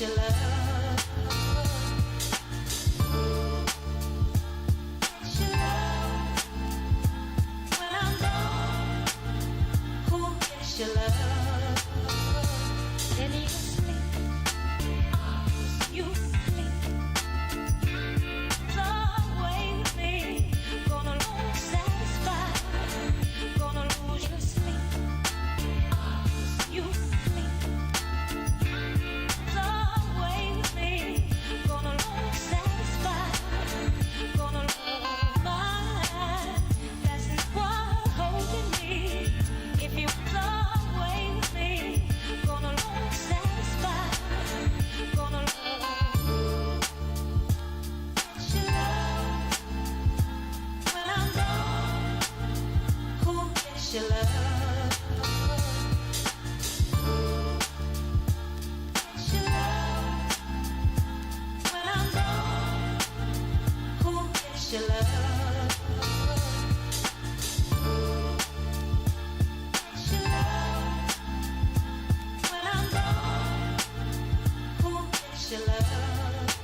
your love? Gets your love when I'm gone. Who gets your love? Then you sleep, you sleep. Away with me, gonna lose satisfied, gonna lose your sleep. You sleep. Away with me, gonna lose satisfied, gonna lose my blessings while holding me. If you away with me, gonna lose satisfied, gonna lose. Your love when I'm gone. Who gets your love? Gets your love when I'm gone. Who gets your love? Gets your love when I'm gone. Who gets your love?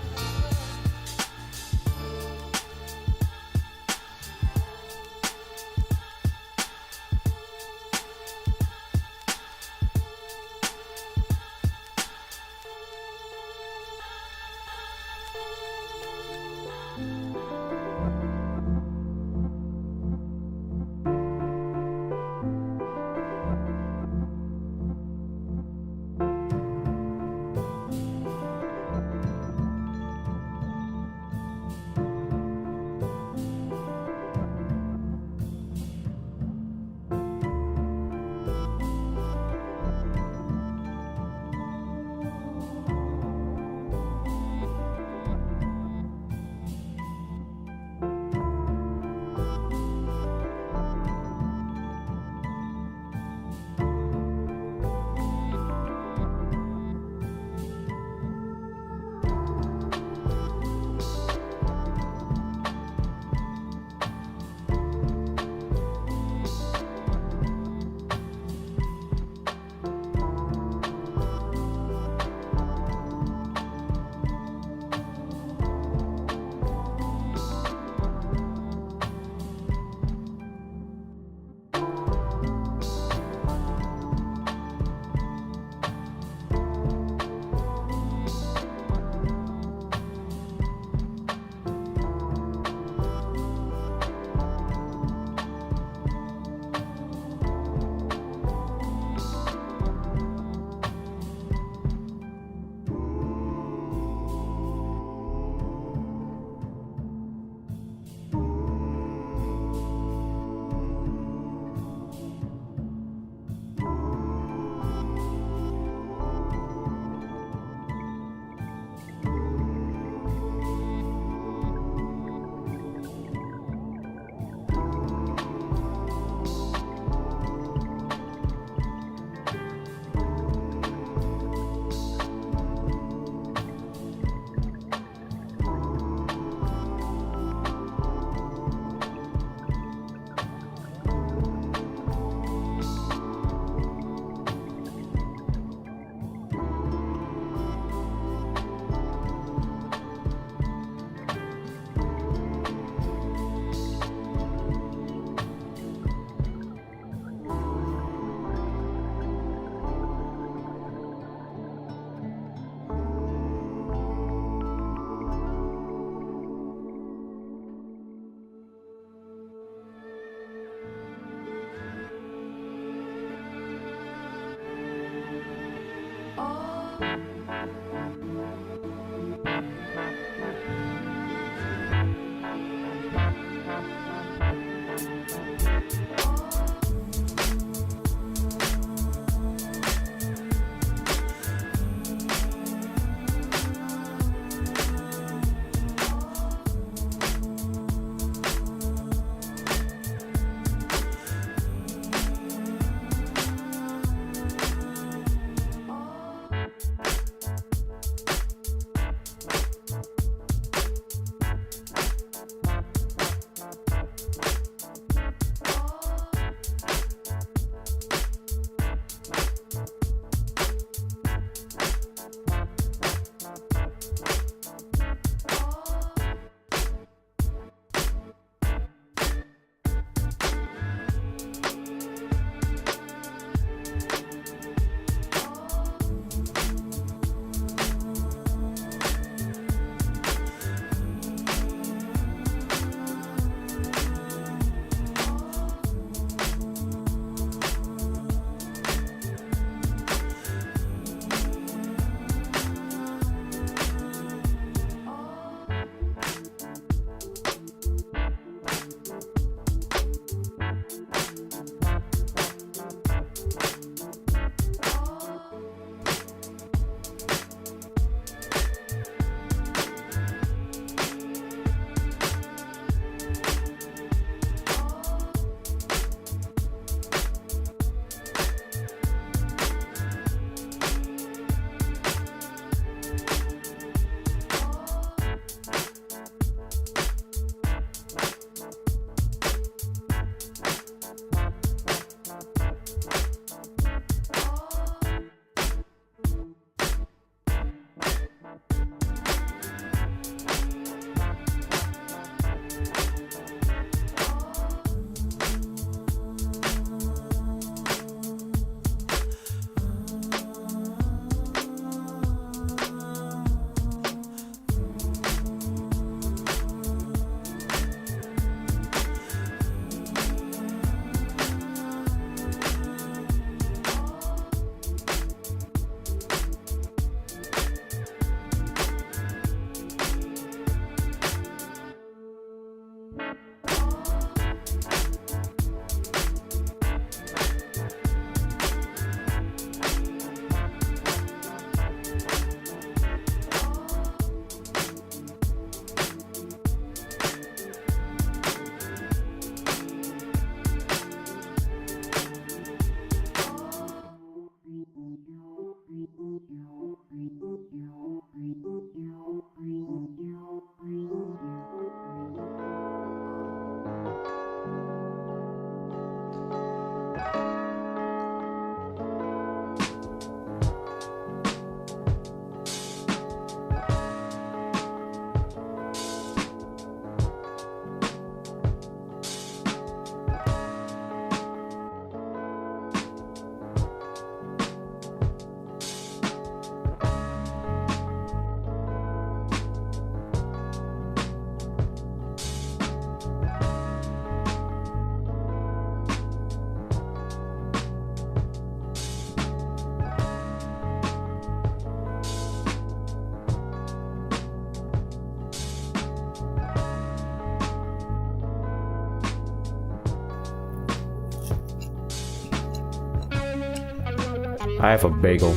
I have a bagel.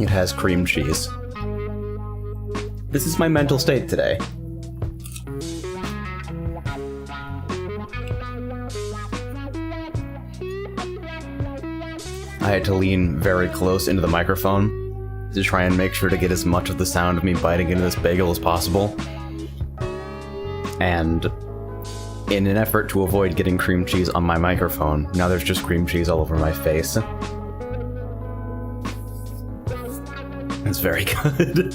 It has cream cheese. This is my mental state today. I had to lean very close into the microphone to try and make sure to get as much of the sound of me biting into this bagel as possible. And in an effort to avoid getting cream cheese on my microphone, now there's just cream cheese all over my face. It's very good.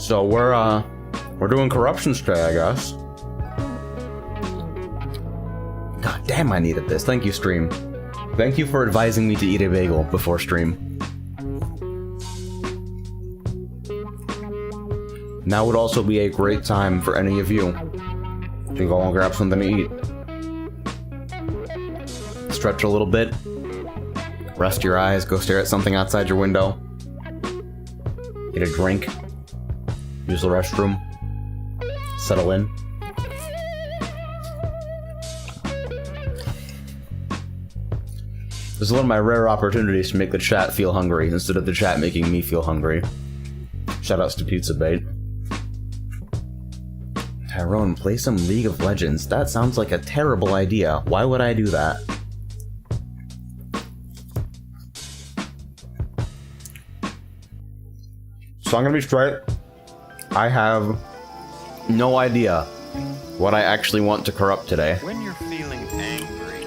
So we're doing corruptions today, I guess. God damn, I needed this. Thank you, stream. Thank you for advising me to eat a bagel before stream. Now would also be a great time for any of you to go and grab something to eat. Stretch a little bit. Rest your eyes, go stare at something outside your window. Get a drink. Use the restroom. Settle in. This is one of my rare opportunities to make the chat feel hungry instead of the chat making me feel hungry. Shoutouts to Pizza Bait. Tyrone, play some League of Legends. That sounds like a terrible idea. Why would I do that? So I'm gonna be straight. I have no idea what I actually want to corrupt today. When you're feeling angry.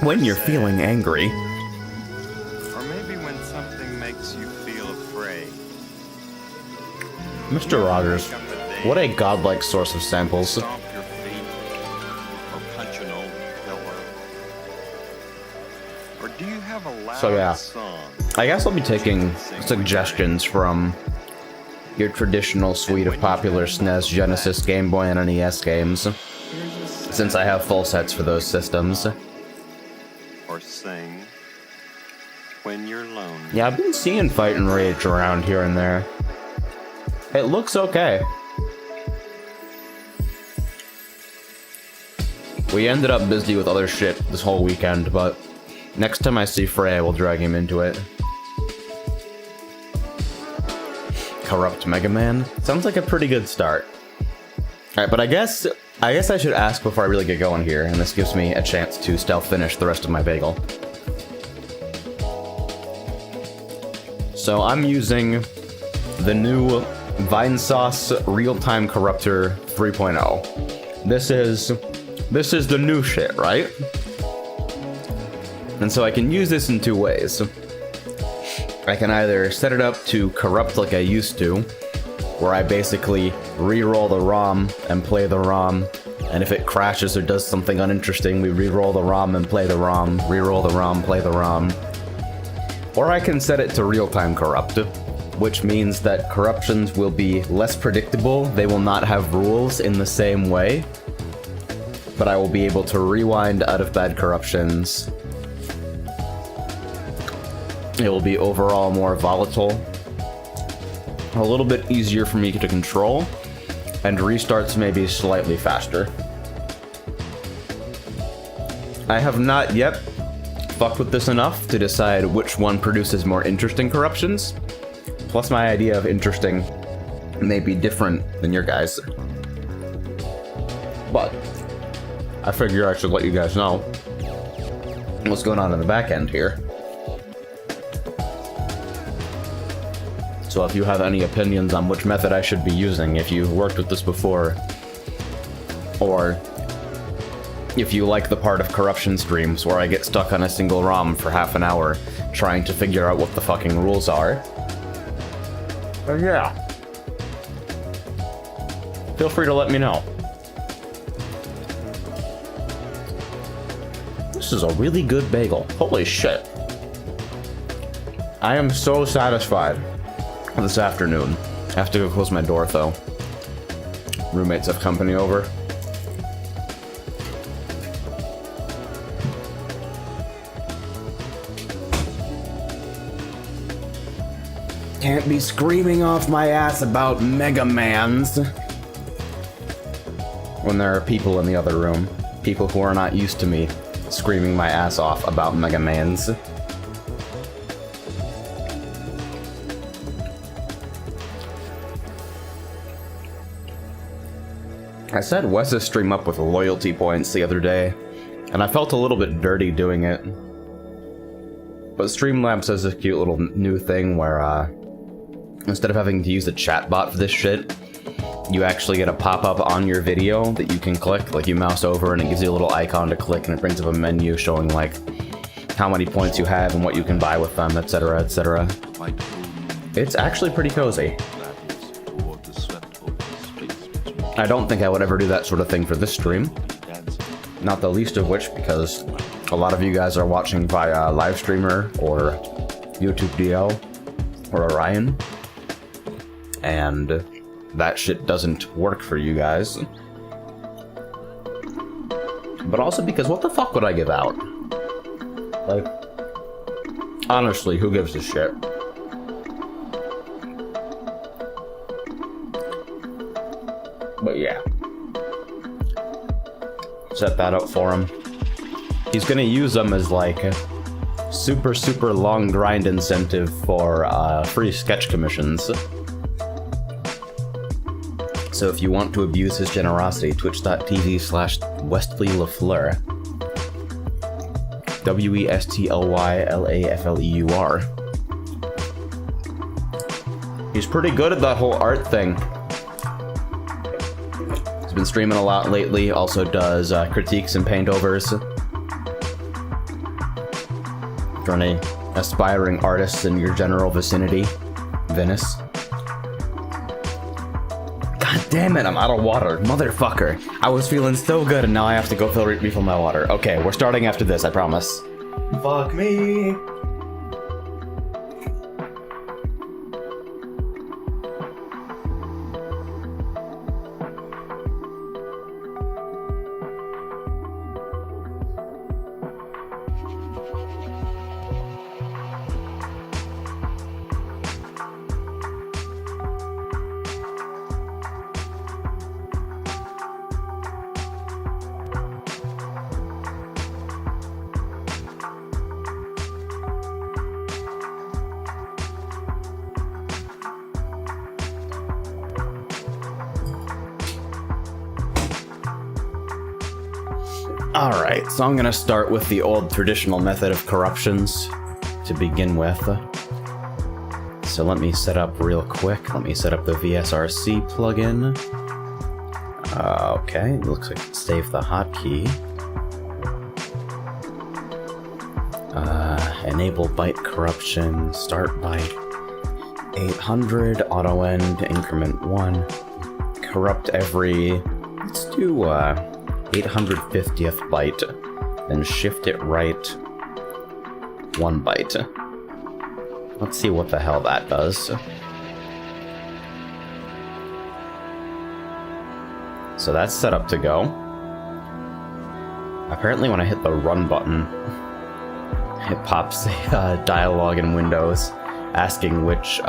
When you're feeling angry. Or maybe when something makes you feel afraid. Mr. Rogers, Wake up a day, what a godlike source of samples. stomp your feet, or punch an old pillar. Or do you have a loud So, yeah. song? I guess I'll be taking suggestions from your traditional suite of popular SNES, Genesis, Game Boy, and NES games, since I have full sets for those systems. Or sing when you're lonely. Yeah, I've been seeing Fight and Rage around here and there. It looks okay. We ended up busy with other shit this whole weekend, but next time I see Frey, I will drag him into it. Corrupt Mega Man? Sounds like a pretty good start. Alright, but I guess I should ask before I really get going here, and this gives me a chance to stealth finish the rest of my bagel. So I'm using the new Vinesauce Real-Time Corruptor 3.0. This is the new shit, right? And so I can use this in two ways. I can either set it up to corrupt like I used to, where I basically re-roll the ROM and play the ROM, and if it crashes or does something uninteresting, we re-roll the ROM and play the ROM, re-roll the ROM, play the ROM. Or I can set it to real-time corrupt, which means that corruptions will be less predictable, they will not have rules in the same way, but I will be able to rewind out of bad corruptions. It will be overall more volatile, a little bit easier for me to control, and restarts may be slightly faster. I have not yet fucked with this enough to decide which one produces more interesting corruptions, plus my idea of interesting may be different than your guys. But I figure I should let you guys know what's going on in the back end here. So if you have any opinions on which method I should be using, if you've worked with this before, or if you like the part of corruption streams where I get stuck on a single ROM for half an hour trying to figure out what the fucking rules are, yeah, feel free to let me know. This is a really good bagel. Holy shit. I am so satisfied this afternoon. I have to go close my door though. Roommates have company over. Can't be screaming off my ass about Mega Mans. when there are people in the other room. People who are not used to me screaming my ass off about Mega Mans. I set Wes's stream up with loyalty points the other day, and I felt a little bit dirty doing it. But Streamlabs has a cute little new thing where, instead of having to use a chatbot for this shit, you actually get a pop-up on your video that you can click. Like, you mouse over and it gives you a little icon to click, and it brings up a menu showing, like, how many points you have and what you can buy with them, etc., etc. It's actually pretty cozy. I don't think I would ever do that sort of thing for this stream. Not the least of which because a lot of you guys are watching via Livestreamer or YouTube DL or Orion. And that shit doesn't work for you guys. But also because what the fuck would I give out? Like, honestly, who gives a shit? But yeah. Set that up for him. He's gonna use them as like a super long grind incentive for free sketch commissions. So if you want to abuse his generosity, twitch.tv/WestleyLaFleur. WESTLYLAFLEUR. He's pretty good at that whole art thing. He's been streaming a lot lately, also does critiques and paintovers. For any aspiring artists in your general vicinity, Venice. God damn it, I'm out of water, motherfucker. I was feeling so good and now I have to go refill my water. Okay, we're starting after this, I promise. Fuck me. Alright, so I'm gonna start with the old traditional method of corruptions to begin with. So let me set up real quick. Let me set up the VSRC plugin. Okay, it looks like save the hotkey. Enable byte corruption, start byte 800, auto end, increment 1. Corrupt every, let's do 850th byte, then shift it right 1 byte. Let's see what the hell that does. So that's set up to go. Apparently when I hit the run button, it pops a dialogue in Windows asking which,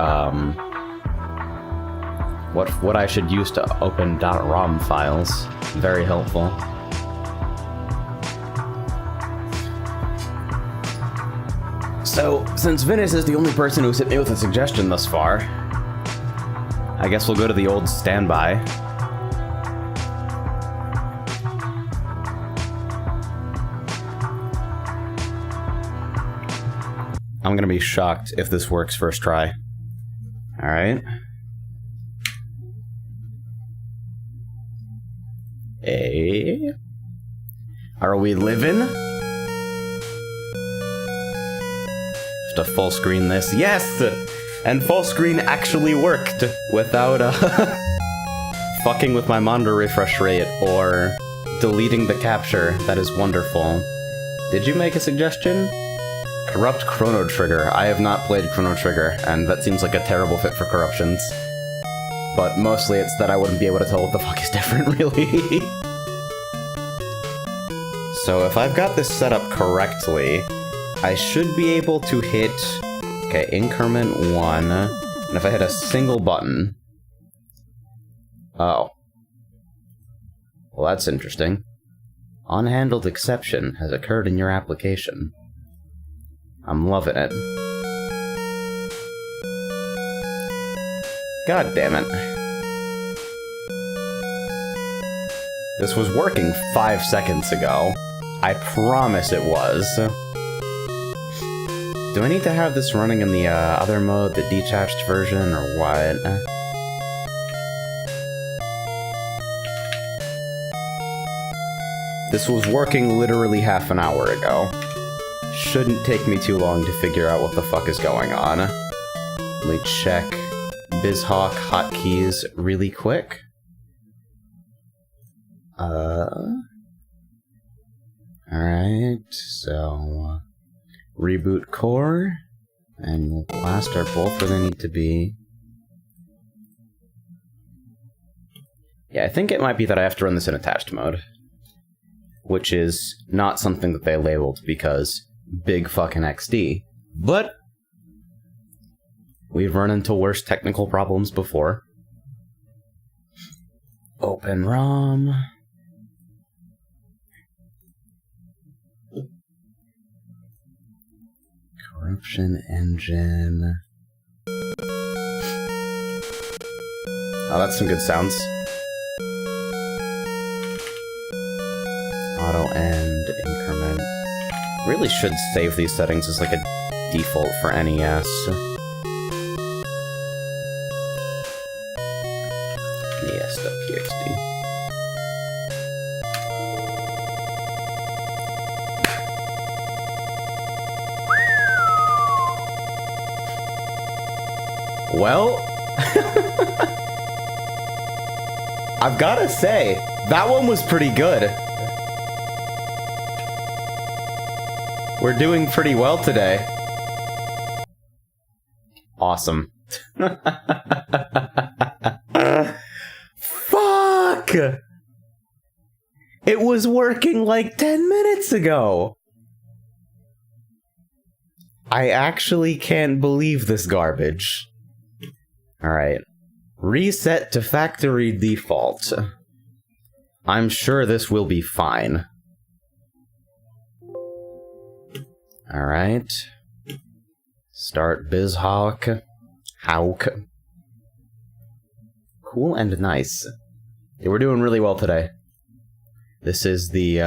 what I should use to open .rom files. Very helpful. So, since Venice is the only person who's hit me with a suggestion thus far, I guess we'll go to the old standby. I'm gonna be shocked if this works first try. Alright. Are we living? Have to full screen this. Yes! And full screen actually worked without fucking with my monitor refresh rate or deleting the capture. That is wonderful. Did you make a suggestion? Corrupt Chrono Trigger. I have not played Chrono Trigger, and that seems like a terrible fit for corruptions. But mostly it's that I wouldn't be able to tell what the fuck is different, really. So if I've got this set up correctly, I should be able to hit, okay, increment 1, and if I hit a single button, oh. Well, that's interesting. Unhandled exception has occurred in your application. I'm loving it. God damn it. This was working 5 seconds ago. I promise it was. Do I need to have this running in the other mode, the detached version, or what? This was working literally half an hour ago. Shouldn't take me too long to figure out what the fuck is going on. Let me check BizHawk hotkeys really quick. Alright, so reboot core and blast are both where they need to be. Yeah, I think it might be that I have to run this in attached mode, which is not something that they labeled because big fucking XD. But we've run into worse technical problems before. Open ROM. Corruption engine. Oh, that's some good sounds. Auto end increment. Really should save these settings as like a default for NES. NES.txt. Well, I've gotta say, that one was pretty good. We're doing pretty well today. Awesome. Fuck! It was working like 10 minutes ago! I actually can't believe this garbage. Alright. Reset to factory default. I'm sure this will be fine. Alright. Start BizHawk. Hawk. Cool and nice. Yeah, we're doing really well today. This is the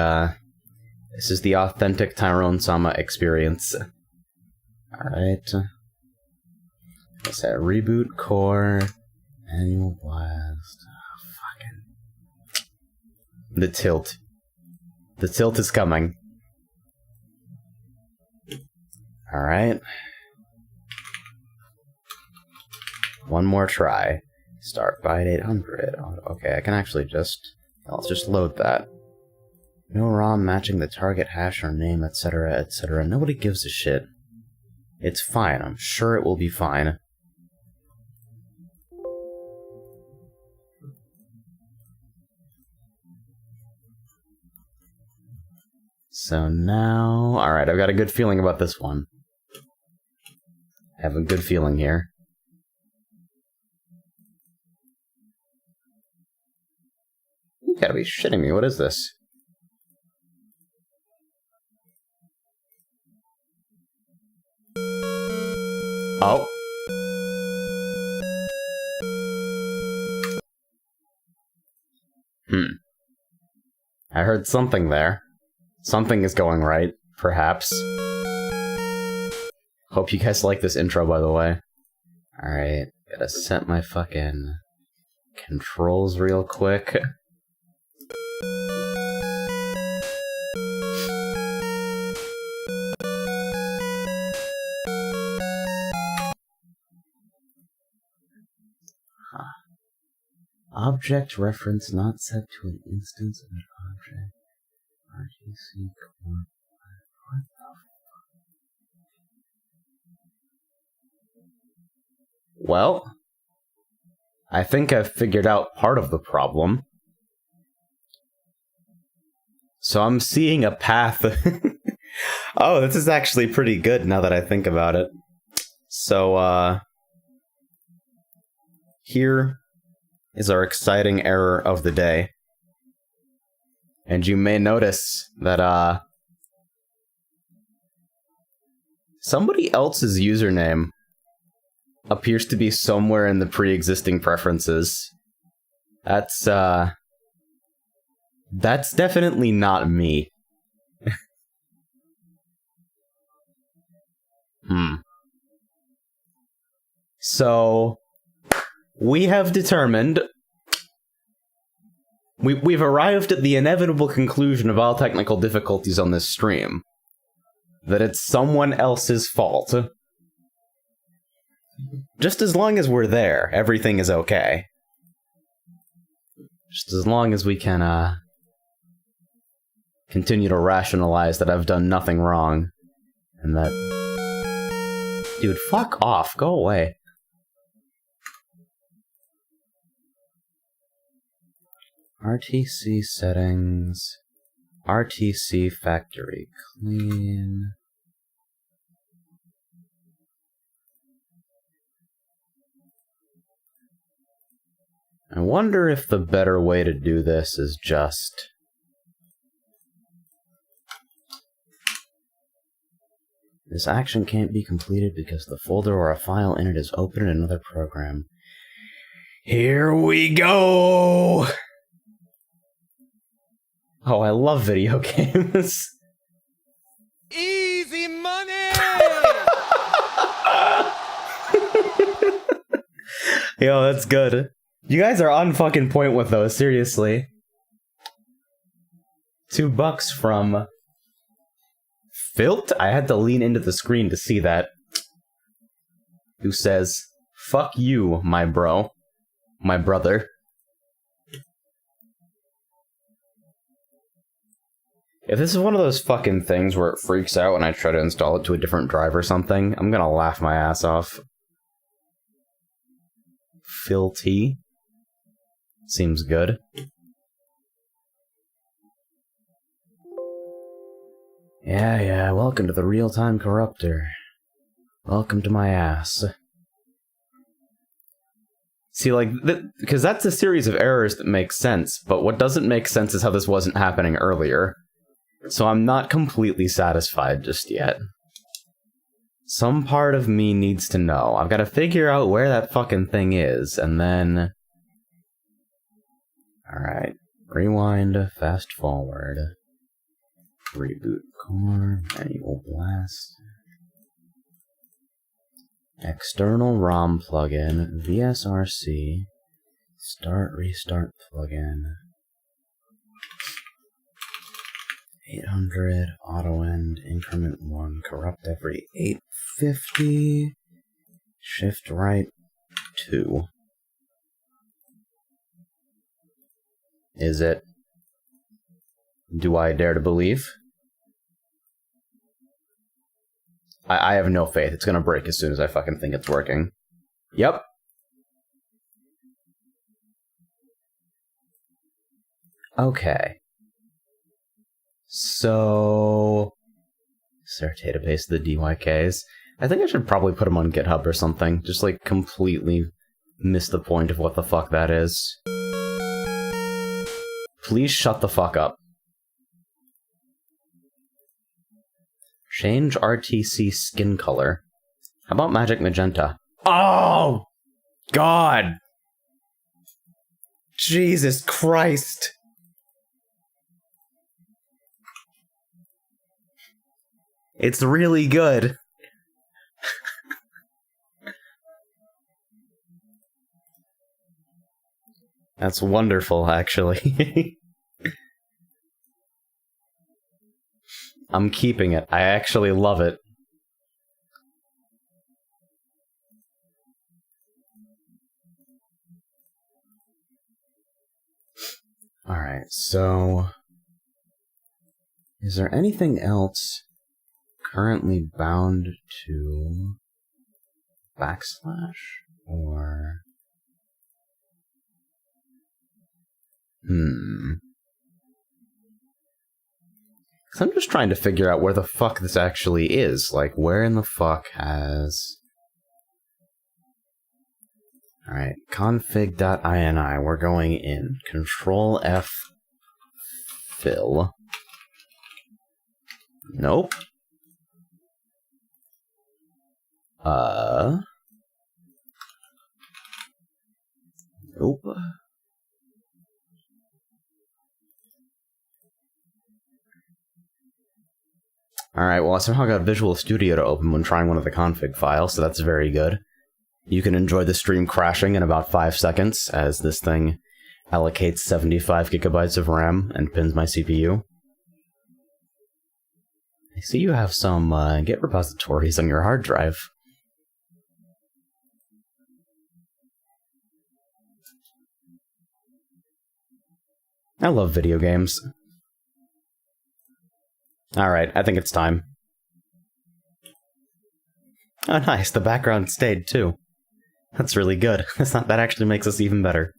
authentic Tyrone Sama experience. Alright. What's that? Reboot core. Annual blast. Oh, fucking. The tilt. The tilt is coming. Alright. One more try. Start byte 800. Okay, I can actually just... Let's just load that. No ROM matching the target hash or name, etc., etc. Nobody gives a shit. It's fine. I'm sure it will be fine. So now... Alright, I've got a good feeling about this one. I have a good feeling here. You gotta be shitting me, what is this? Oh. I heard something there. Something is going right, perhaps. Hope you guys like this intro, by the way. Alright, gotta set my fucking controls real quick. Object reference not set to an instance of an object. RTC core. What the fuck? Well, I think I've figured out part of the problem. So I'm seeing a path. Oh, this is actually pretty good now that I think about it. So, here is our exciting error of the day. And you may notice that, somebody else's username appears to be somewhere in the pre-existing preferences. That's definitely not me. So, we have determined... We've arrived at the inevitable conclusion of all technical difficulties on this stream. That it's someone else's fault. Just as long as we're there, everything is okay. Just as long as we can, continue to rationalize that I've done nothing wrong. And that... Dude, fuck off. Go away. RTC settings... RTC factory clean... I wonder if the better way to do this is just... This action can't be completed because the folder or a file in it is open in another program. Here we go! Oh, I love video games. Easy money! Yo, that's good. You guys are on fucking point with those, seriously. $2 from... Filt? I had to lean into the screen to see that. Who says, fuck you, my bro. My brother. If this is one of those fucking things where it freaks out when I try to install it to a different drive or something, I'm gonna laugh my ass off. Filty. Seems good. Yeah, welcome to the real-time corruptor. Welcome to my ass. See, like, because that's a series of errors that makes sense, but what doesn't make sense is how this wasn't happening earlier. So I'm not completely satisfied just yet. Some part of me needs to know. I've got to figure out where that fucking thing is, and then... Alright. Rewind, fast forward. Reboot core, manual blast. External ROM plugin, VSRC. Start, restart plugin. 800, auto end, increment 1, corrupt every 850, shift right 2. Is it? Do I dare to believe? I have no faith. It's gonna break as soon as I fucking think it's working. Yep. Okay. So... Is there a database of the DYKs? I think I should probably put them on GitHub or something. Just, like, completely miss the point of what the fuck that is. Please shut the fuck up. Change RTC skin color. How about magic magenta? Oh! God! Jesus Christ! It's really good. That's wonderful, actually. I'm keeping it. I actually love it. Alright, so... Is there anything else currently bound to backslash? Or... So I'm just trying to figure out where the fuck this actually is. Like, where in the fuck has... Alright, config.ini, we're going in. Control F5. fill. Nope. Nope. Alright, well I somehow got Visual Studio to open when trying one of the config files, so that's very good. You can enjoy the stream crashing in about 5 seconds, as this thing allocates 75 gigabytes of RAM and pins my CPU. I see you have some Git repositories on your hard drive. I love video games. Alright, I think it's time. Oh nice, the background stayed too. That's really good. That actually makes us even better.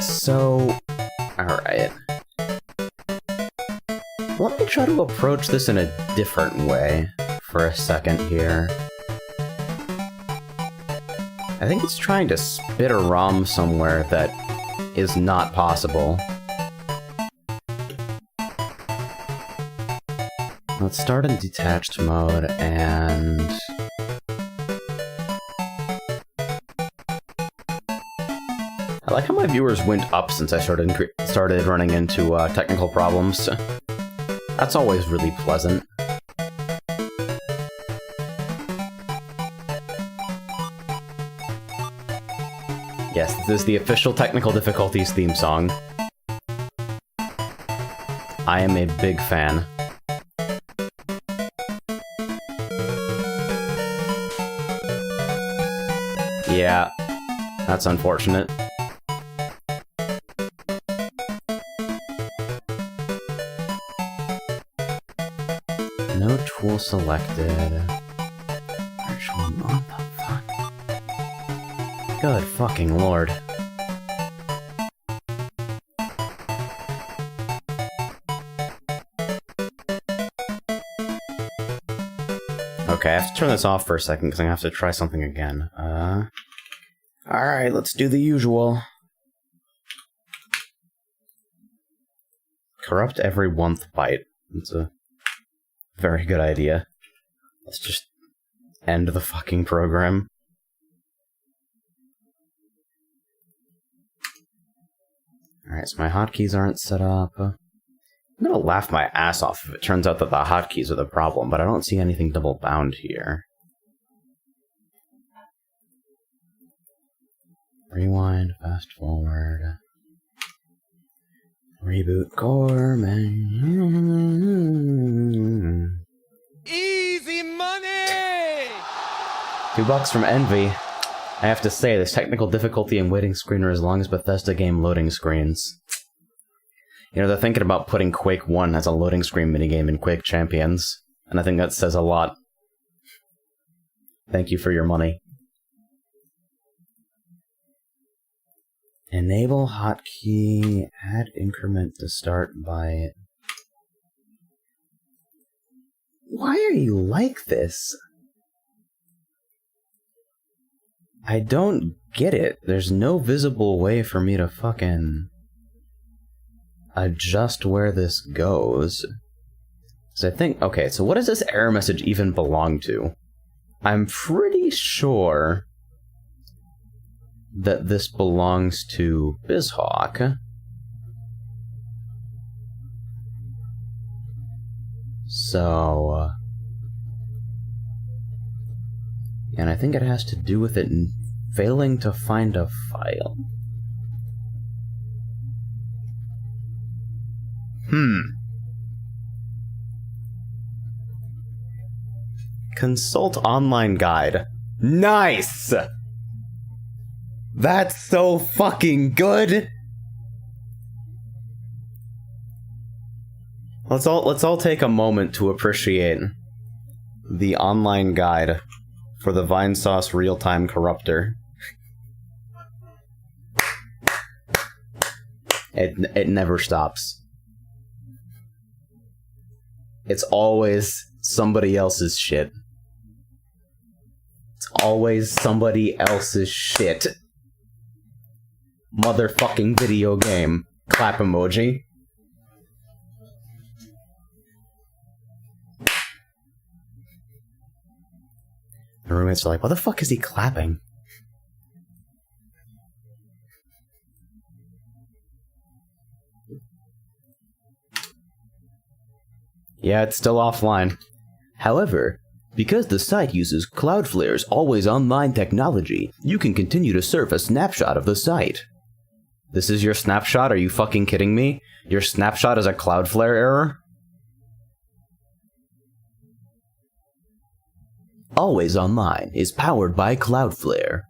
So, alright. Let me try to approach this in a different way for a second here. I think it's trying to spit a ROM somewhere that is not possible. Let's start in detached mode and... I like how my viewers went up since I started running into technical problems. That's always really pleasant. Yes, this is the official Technical Difficulties theme song. I am a big fan. Yeah, that's unfortunate. No tool selected. Virtual what the fuck? Good fucking lord. Okay, I have to turn this off for a second because I'm gonna have to try something again. Alright, let's do the usual. Corrupt every 1th byte. That's a very good idea. Let's just end the fucking program. Alright, so my hotkeys aren't set up. I'm gonna laugh my ass off if it turns out that the hotkeys are the problem, but I don't see anything double bound here. Rewind, fast forward. Reboot core, man. Easy money! $2 from Envy. I have to say, this technical difficulty in waiting screen are as long as Bethesda game loading screens. You know, they're thinking about putting Quake 1 as a loading screen minigame in Quake Champions, and I think that says a lot. Thank you for your money. Enable hotkey, add increment to start byte. Why are you like this? I don't get it. There's no visible way for me to fucking adjust where this goes. So I think, okay, so what does this error message even belong to? I'm pretty sure that this belongs to BizHawk. So... and I think it has to do with it failing to find a file. Consult online guide. Nice! That's so fucking good! Let's all take a moment to appreciate the online guide for the Vinesauce real-time corruptor. It never stops. It's always somebody else's shit. always somebody else's shit. Motherfucking video game. Clap emoji. The roommates are like, what the fuck is he clapping? Yeah, it's still offline. However, because the site uses Cloudflare's always-online technology, you can continue to surf a snapshot of the site. This is your snapshot? Are you fucking kidding me? Your snapshot is a Cloudflare error? Always Online is powered by Cloudflare.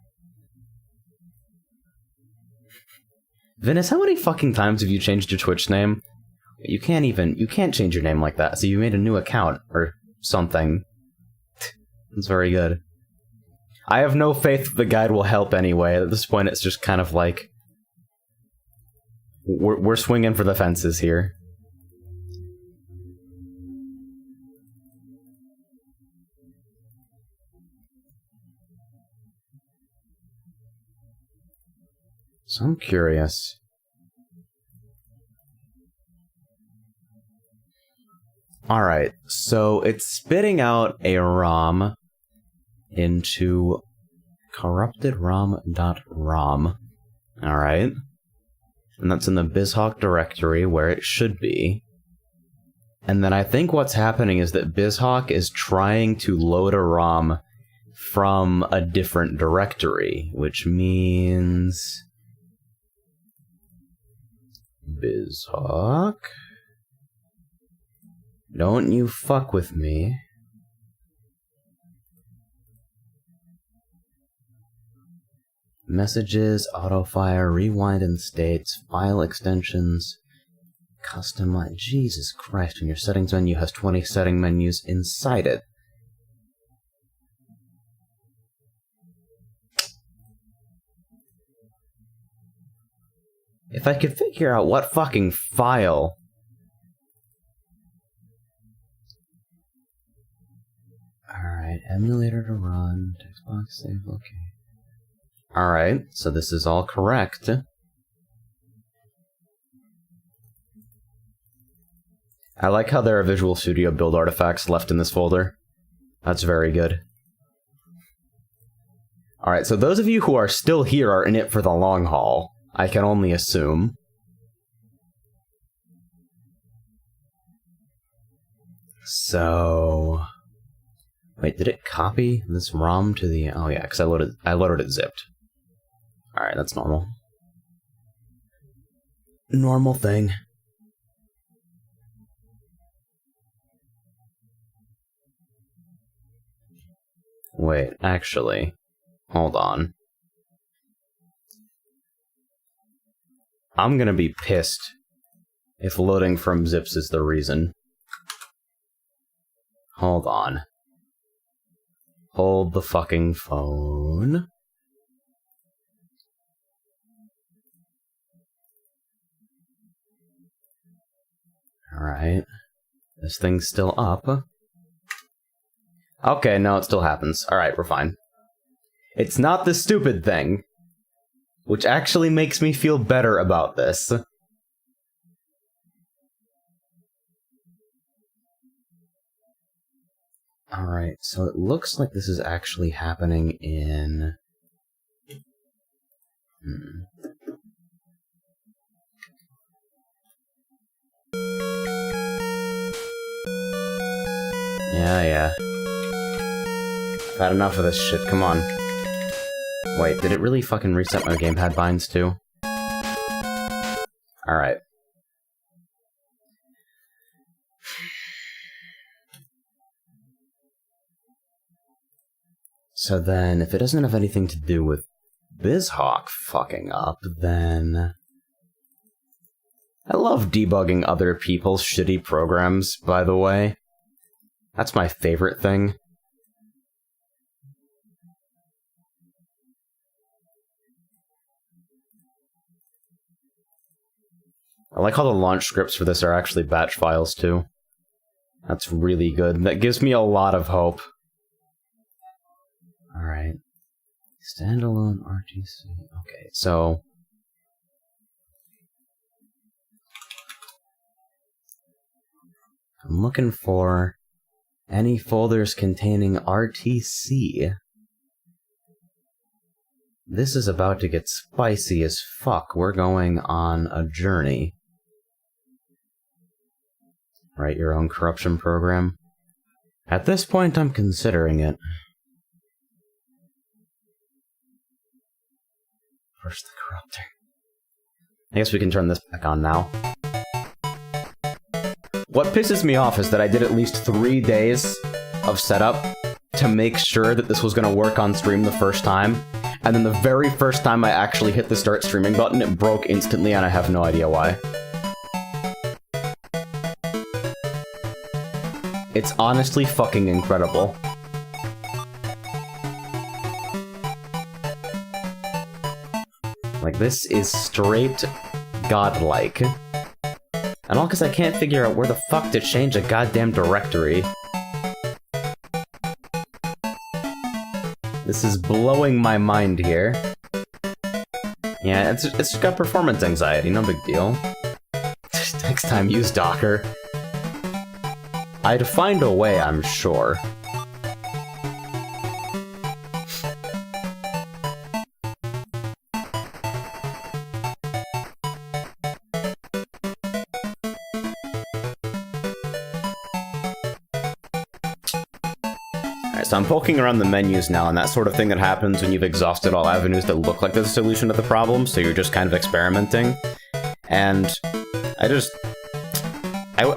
Venice, how many fucking times have you changed your Twitch name? You can't change your name like that, so you made a new account, or something. That's very good. I have no faith that the guide will help anyway. At this point, it's just kind of like... We're swinging for the fences here. So I'm curious. Alright, so it's spitting out a ROM into corruptedrom.rom. Alright. And that's in the BizHawk directory where it should be. And then I think what's happening is that BizHawk is trying to load a ROM from a different directory, which means... BizHawk? Don't you fuck with me. Messages, autofire, rewind and states, file extensions, customize. Jesus Christ, and your settings menu has 20 setting menus inside it. If I could figure out what fucking file... Alright, emulator to run, text box save, okay. Alright, so this is all correct. I like how there are Visual Studio build artifacts left in this folder. That's very good. Alright, so those of you who are still here are in it for the long haul. I can only assume. So... Wait, did it copy this ROM to the... Oh yeah, because I loaded it zipped. Alright, that's normal. Normal thing. Wait, actually... Hold on. I'm gonna be pissed if loading from zips is the reason. Hold on. Hold the fucking phone. Alright. This thing's still up. Okay, no, it still happens. Alright, we're fine. It's not the stupid thing. Which actually makes me feel better about this. Alright, so it looks like this is actually happening in... Yeah. I've had enough of this shit, come on. Wait, did it really fucking reset my gamepad binds too? Alright. So then, if it doesn't have anything to do with BizHawk fucking up, then... I love debugging other people's shitty programs, by the way. That's my favorite thing. I like how the launch scripts for this are actually batch files, too. That's really good. That gives me a lot of hope. Alright. Standalone RTC. Okay, so... I'm looking for any folders containing RTC. This is about to get spicy as fuck. We're going on a journey. Write your own corruption program. At this point, I'm considering it. Where's the corruptor? I guess we can turn this back on now. What pisses me off is that I did at least 3 days of setup to make sure that this was going to work on stream the first time, and then the very first time I actually hit the start streaming button, it broke instantly, and I have no idea why. It's honestly fucking incredible. Like, this is straight godlike. And all because I can't figure out where the fuck to change a goddamn directory. This is blowing my mind here. Yeah, it's just got performance anxiety, no big deal. Next time, use Docker. I'd find a way, I'm sure. So I'm poking around the menus now, and that sort of thing that happens when you've exhausted all avenues that look like there's a solution to the problem, so you're just kind of experimenting. And I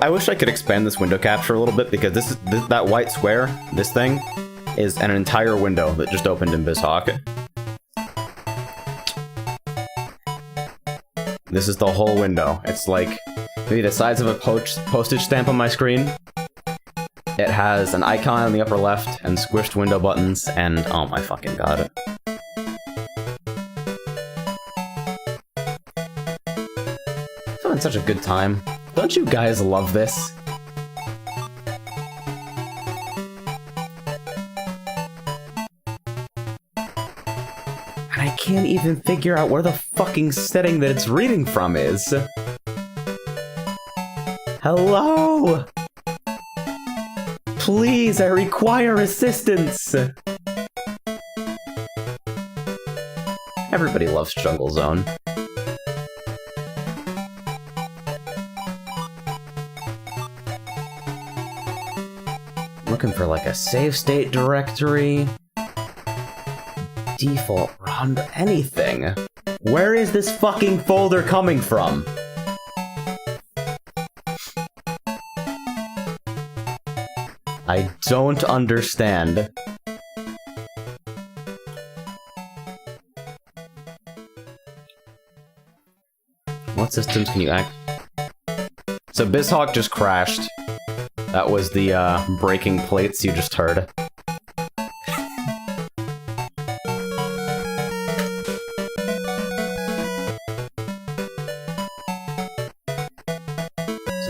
wish I could expand this window capture a little bit, because that white square, this thing, is an entire window that just opened in BizHawk. This is the whole window. It's like maybe the size of a postage stamp on my screen. It has an icon on the upper left, and squished window buttons, and oh my fucking god. I'm having such a good time. Don't you guys love this? And I can't even figure out where the fucking setting that it's reading from is. Hello? Please, I require assistance! Everybody loves Jungle Zone. Looking for like a save state directory. Default run, anything. Where is this fucking folder coming from? I don't understand. What systems can you act? So BizHawk just crashed. That was the breaking plates you just heard. So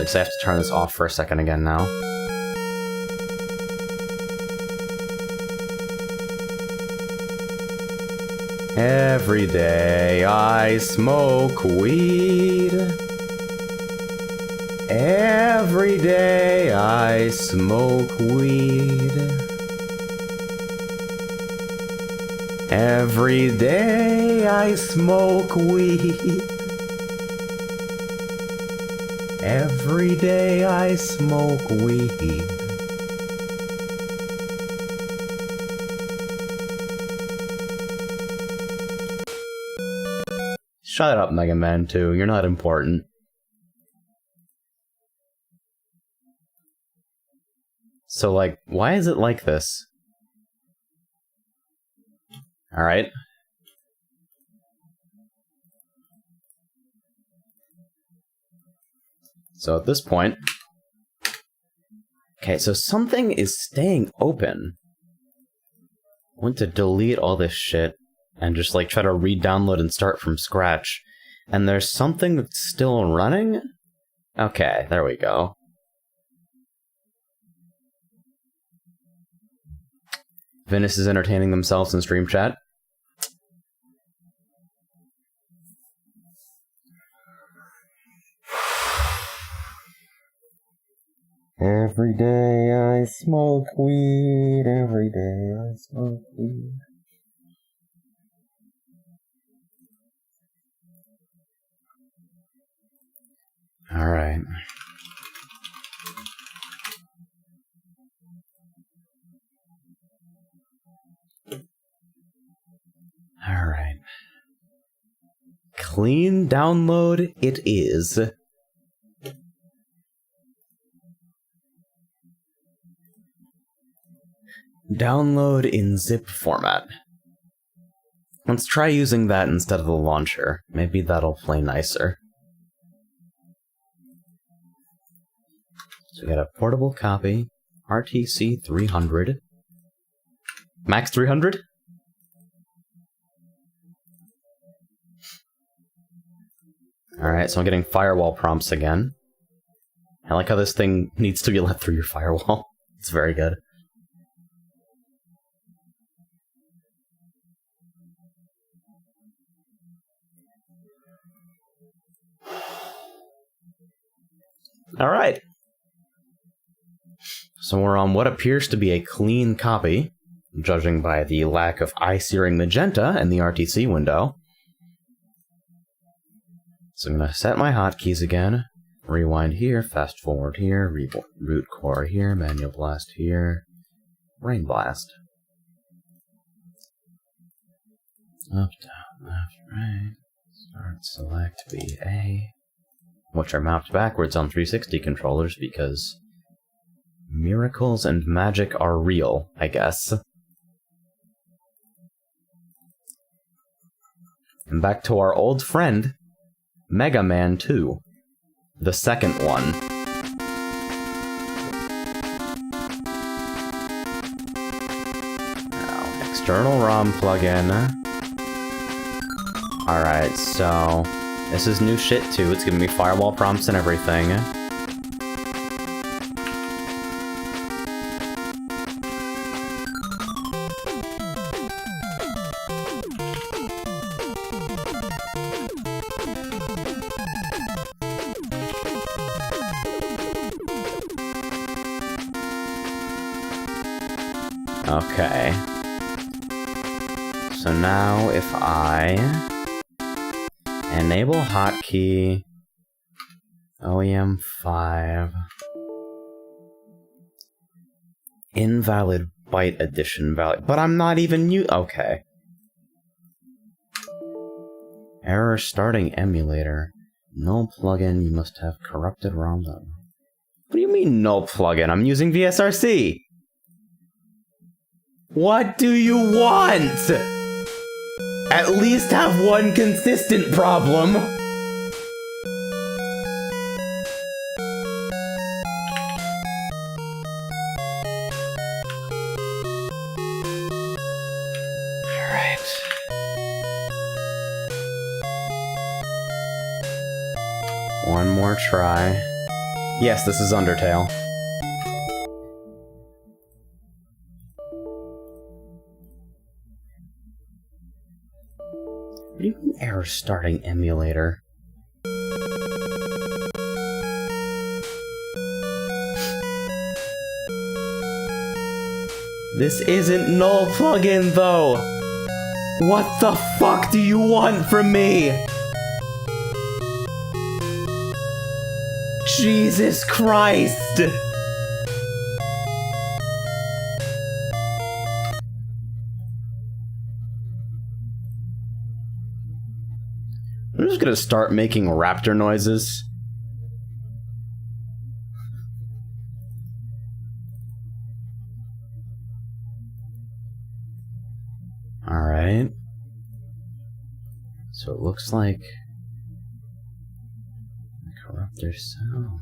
I just have to turn this off for a second again now. Every day I smoke weed. Every day I smoke weed. Every day I smoke weed. Every day I smoke weed. Shut up, Mega Man 2. You're not important. So, like, why is it like this? Alright. So at this point... Okay, so something is staying open. I want to delete all this shit and just, like, try to re-download and start from scratch. And there's something that's still running? Okay, there we go. Venice is entertaining themselves in stream chat. Every day I smoke weed, every day I smoke weed. Alright. Alright. Clean download it is. Download in zip format. Let's try using that instead of the launcher. Maybe that'll play nicer. So we got a portable copy, RTC 300. Max 300? Alright, so I'm getting firewall prompts again. I like how this thing needs to be let through your firewall. It's very good. Alright. So we're on what appears to be a clean copy, judging by the lack of eye-searing magenta in the RTC window. So I'm going to set my hotkeys again. Rewind here, fast forward here, root core here, manual blast here, rain blast. Up, down, left, right, start, select, BA. Which are mapped backwards on 360 controllers because miracles and magic are real, I guess. And back to our old friend, Mega Man 2. The second one. Now, external ROM plugin. Alright, so this is new shit too. It's giving me firewall prompts and everything. Okay. So now if I enable hotkey OEM 5 invalid byte addition value, but I'm not even okay. Error starting emulator. Null plugin, you must have corrupted ROM. What do you mean null plugin? I'm using VSRC. What do you want? At least have one consistent problem. Alright. One more try. Yes, this is Undertale. What do you mean error starting emulator? This isn't null plugin though! What the fuck do you want from me? Jesus Christ! I'm just gonna start making raptor noises. Alright. So it looks like the corruptor sound.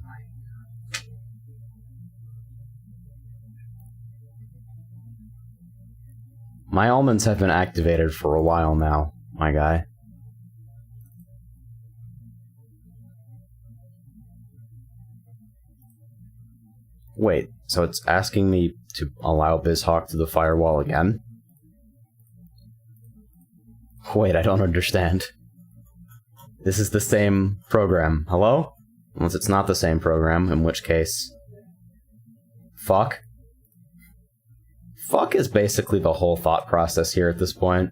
My almonds have been activated for a while now, my guy. Wait, so it's asking me to allow BizHawk to the firewall again? Wait, I don't understand. This is the same program. Hello? Unless it's not the same program, in which case... Fuck? Fuck is basically the whole thought process here at this point.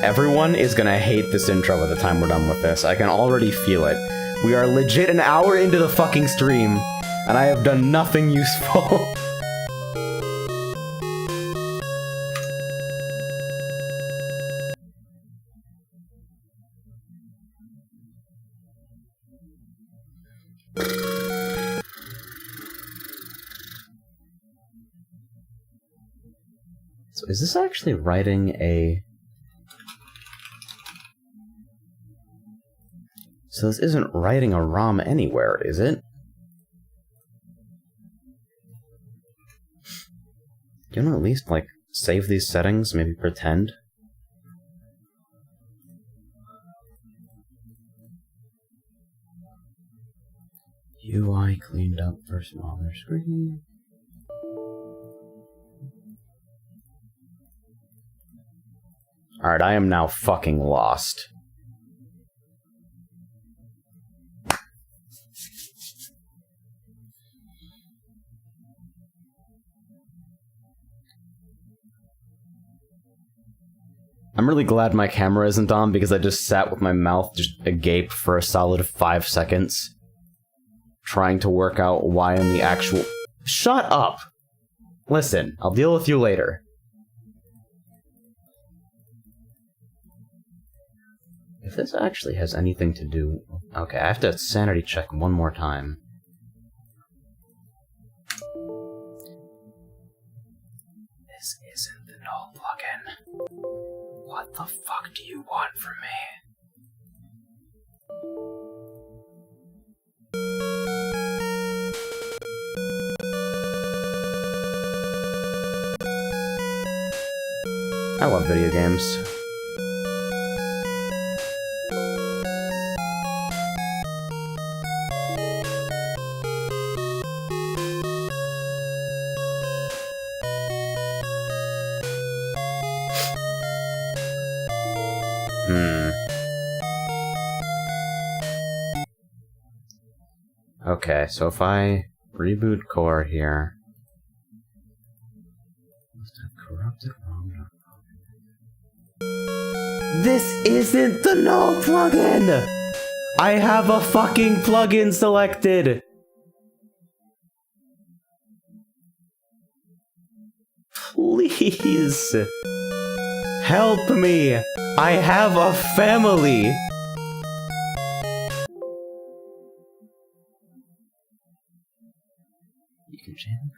Everyone is gonna hate this intro by the time we're done with this. I can already feel it. We are legit an hour into the fucking stream, and I have done nothing useful. So is this actually writing a... So this isn't writing a ROM anywhere, is it? Do you want to at least, like, save these settings? Maybe pretend? UI cleaned up for smaller screen. Alright, I am now fucking lost. I'm really glad my camera isn't on because I just sat with my mouth just agape for a solid 5 seconds. Trying to work out why in the actual... Shut up! Listen, I'll deal with you later. If this actually has anything to do... Okay, I have to sanity check one more time. This isn't the null plugin. What the fuck do you want from me? I love video games. Okay, so if I reboot core here... Must have corrupted ROM. This isn't the null plugin! I have a fucking plugin selected! Please! Help me! I have a family! You can change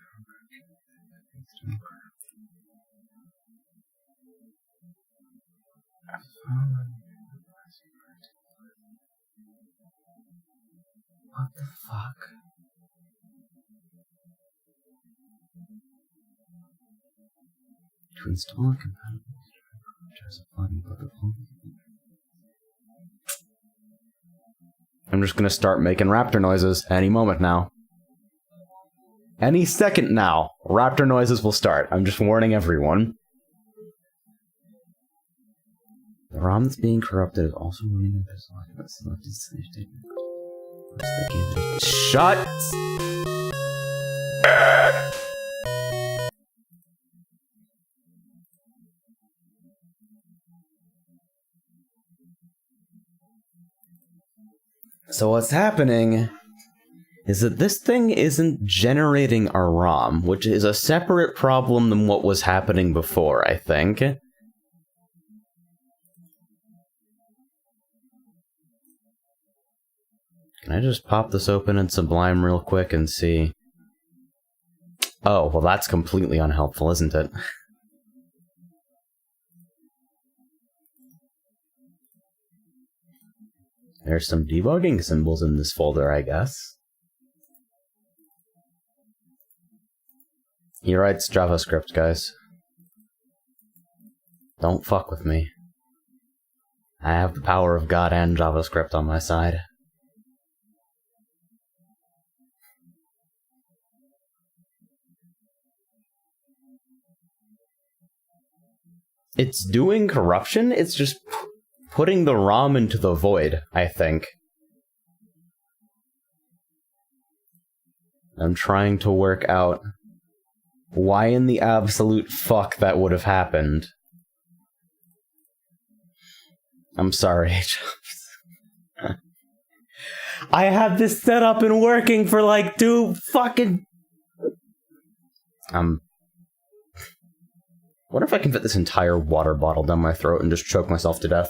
What the fuck? To install a compatible plugin, but the I'm just gonna start making raptor noises any moment now. Any second now, raptor noises will start. I'm just warning everyone. The ROM that's being corrupted is also running in this selected stage statement. Shut! So what's happening is that this thing isn't generating a ROM, which is a separate problem than what was happening before, I think. Can I just pop this open in Sublime real quick and see? Oh, well that's completely unhelpful, isn't it? There's some debugging symbols in this folder, I guess. He writes JavaScript, guys. Don't fuck with me. I have the power of God and JavaScript on my side. It's doing corruption, it's just putting the ROM into the void, I think. I'm trying to work out why in the absolute fuck that would have happened. I'm sorry, I had this set up and working for like 2 fucking... What if I can fit this entire water bottle down my throat and just choke myself to death?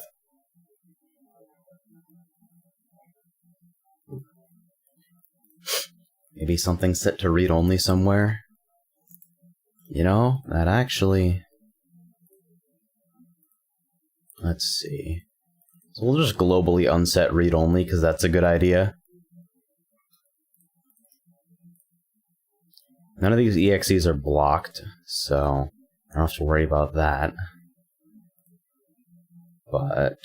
Maybe something set to read only somewhere? You know, that actually... Let's see. So we'll just globally unset read only, because that's a good idea. None of these EXEs are blocked, so I don't have to worry about that. But...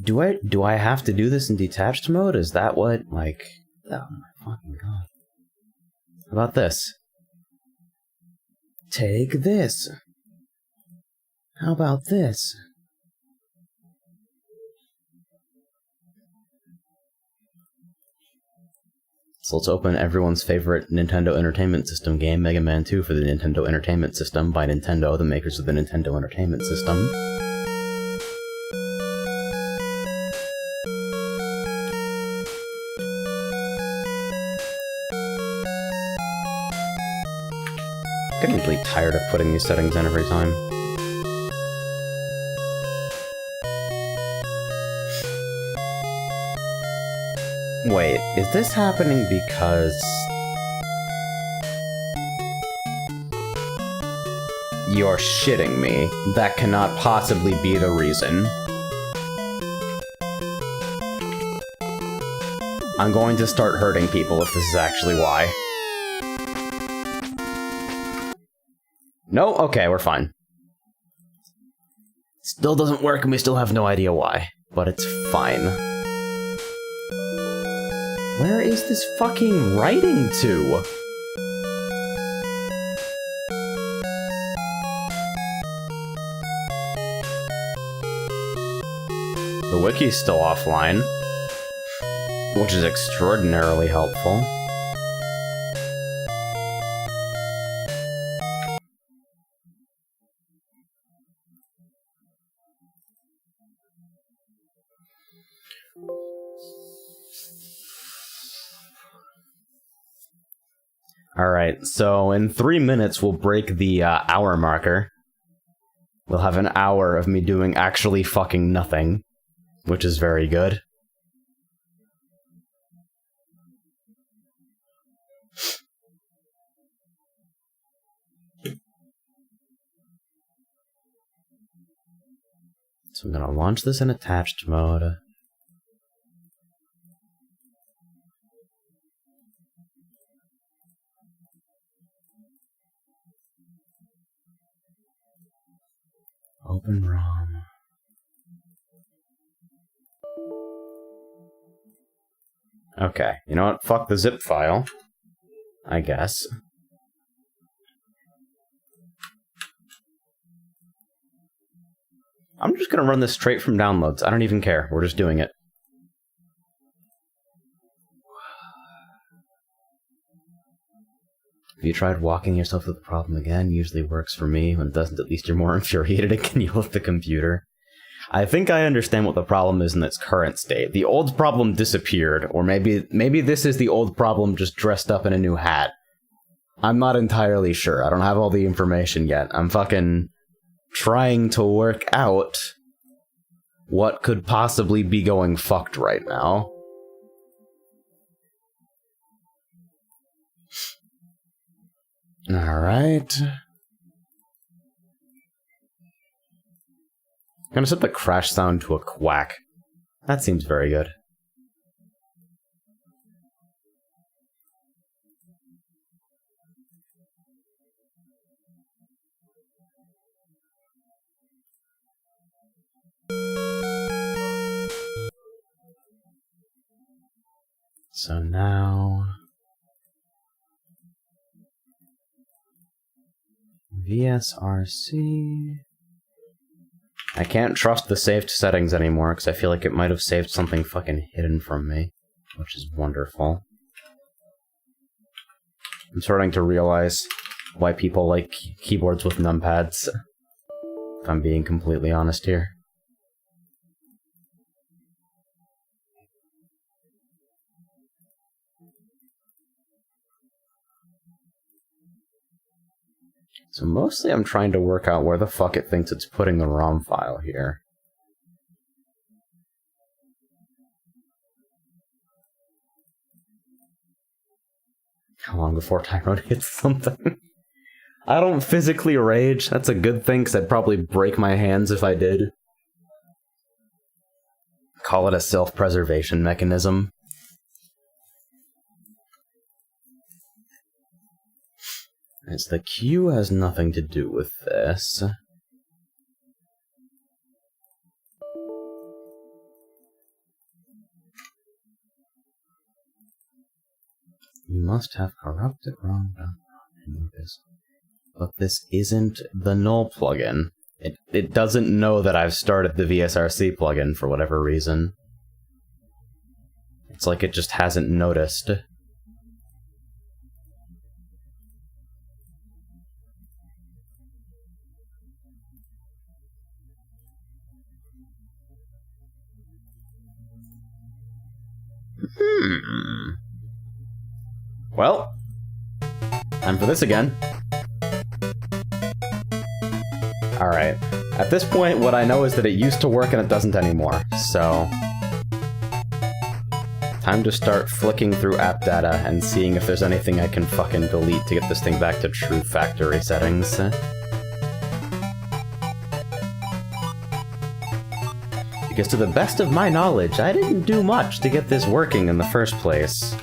Do I have to do this in detached mode? Is that what, like... Oh my fucking god. How about this? Take this. How about this? So let's open everyone's favorite Nintendo Entertainment System game, Mega Man 2 for the Nintendo Entertainment System by Nintendo, the makers of the Nintendo Entertainment System. I'm getting really tired of putting these settings in every time. Wait, is this happening because... You're shitting me. That cannot possibly be the reason. I'm going to start hurting people if this is actually why. No? Okay, we're fine. Still doesn't work and we still have no idea why. But it's fine. Where is this fucking writing to? The wiki's still offline, which is extraordinarily helpful. Alright, so in 3 minutes we'll break the hour marker. We'll have an hour of me doing actually fucking nothing, which is very good. So I'm gonna launch this in attached mode. Open ROM. Okay, you know what? Fuck the zip file, I guess. I'm just gonna run this straight from downloads. I don't even care. We're just doing it. Have you tried walking yourself through the problem again? Usually works for me. When it doesn't, at least you're more infuriated and can yell at the computer. I think I understand what the problem is in its current state. The old problem disappeared, or maybe this is the old problem just dressed up in a new hat. I'm not entirely sure. I don't have all the information yet. I'm fucking trying to work out what could possibly be going fucked right now. Alright. I'm gonna set the crash sound to a quack. That seems very good. So now... VSRC... I can't trust the saved settings anymore, because I feel like it might have saved something fucking hidden from me, which is wonderful. I'm starting to realize why people like keyboards with numpads, if I'm being completely honest here. So mostly I'm trying to work out where the fuck it thinks it's putting the ROM file here. How long before Tyrone hits something? I don't physically rage. That's a good thing, because I'd probably break my hands if I did. Call it a self-preservation mechanism. As the queue has nothing to do with this. You must have corrupted ROM in this. But this isn't the null plugin. It doesn't know that I've started the VSRC plugin for whatever reason. It's like it just hasn't noticed. Well, time for this again. Alright, at this point what I know is that it used to work and it doesn't anymore, so... time to start flicking through app data and seeing if there's anything I can fucking delete to get this thing back to true factory settings. Because to the best of my knowledge, I didn't do much to get this working in the first place.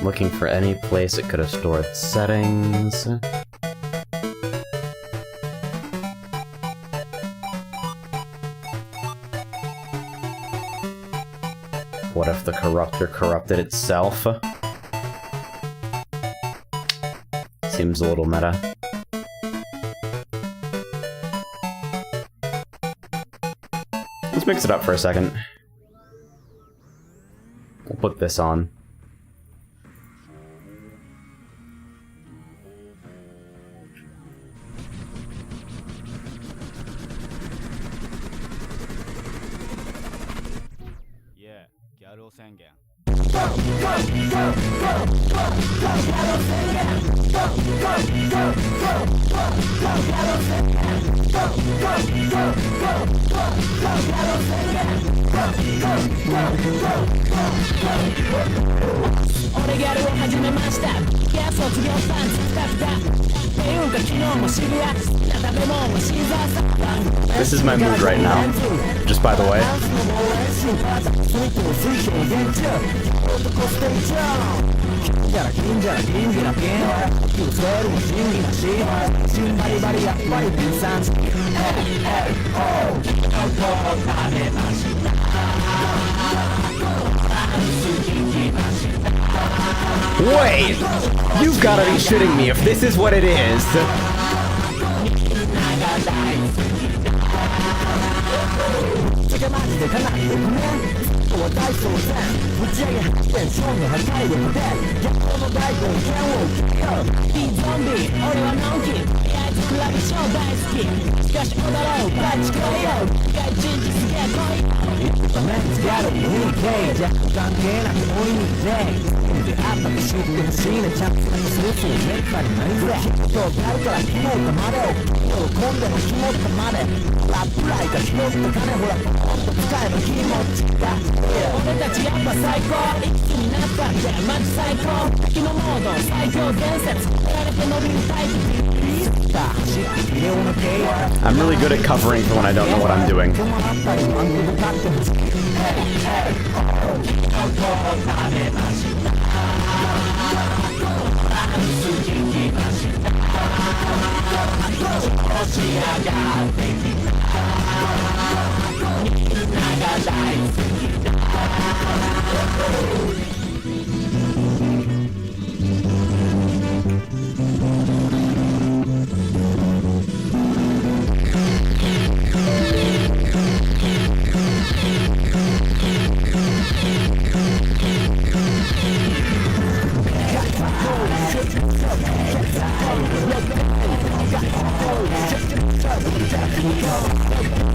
Looking for any place it could have stored settings. What if the corruptor corrupted itself? Seems a little meta. Let's mix it up for a second. We'll put this on. This is my mood right now, just by the way. Wait! You've gotta be shitting me if this is what it is! I'm really good at covering for when I don't know what I'm doing.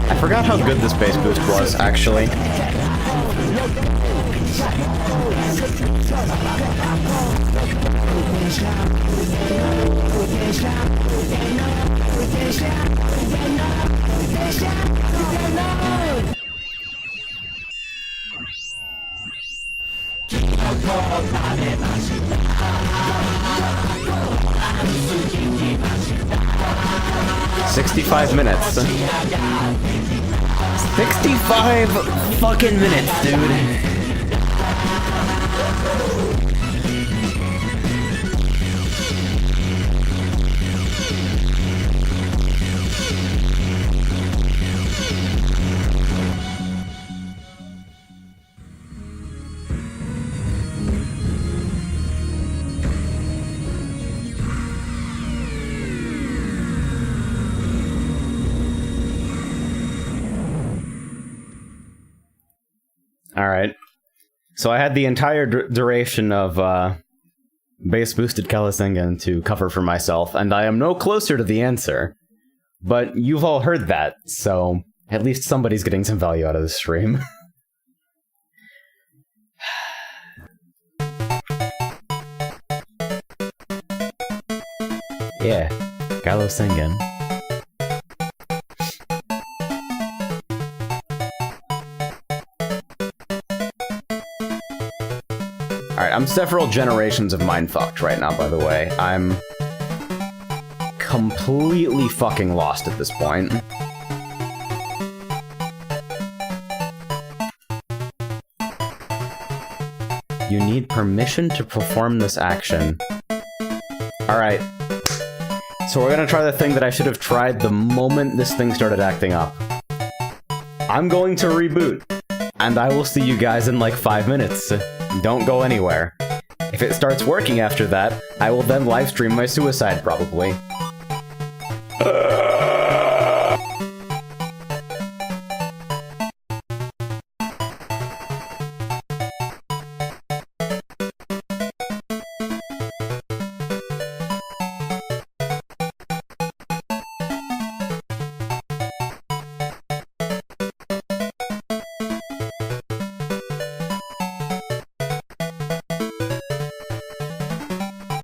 I forgot how good this bass boost was, actually. "65 minutes. 65 fucking minutes, dude. Alright. So I had the entire duration of bass boosted Kalasengan to cover for myself, and I am no closer to the answer. But you've all heard that, so at least somebody's getting some value out of this stream. Yeah, Kalasengan. Alright, I'm several generations of mindfucked right now, by the way. I'm completely fucking lost at this point. You need permission to perform this action. Alright. So we're gonna try the thing that I should have tried the moment this thing started acting up. I'm going to reboot, and I will see you guys in like 5 minutes. Don't go anywhere. If it starts working after that, I will then livestream my suicide, probably.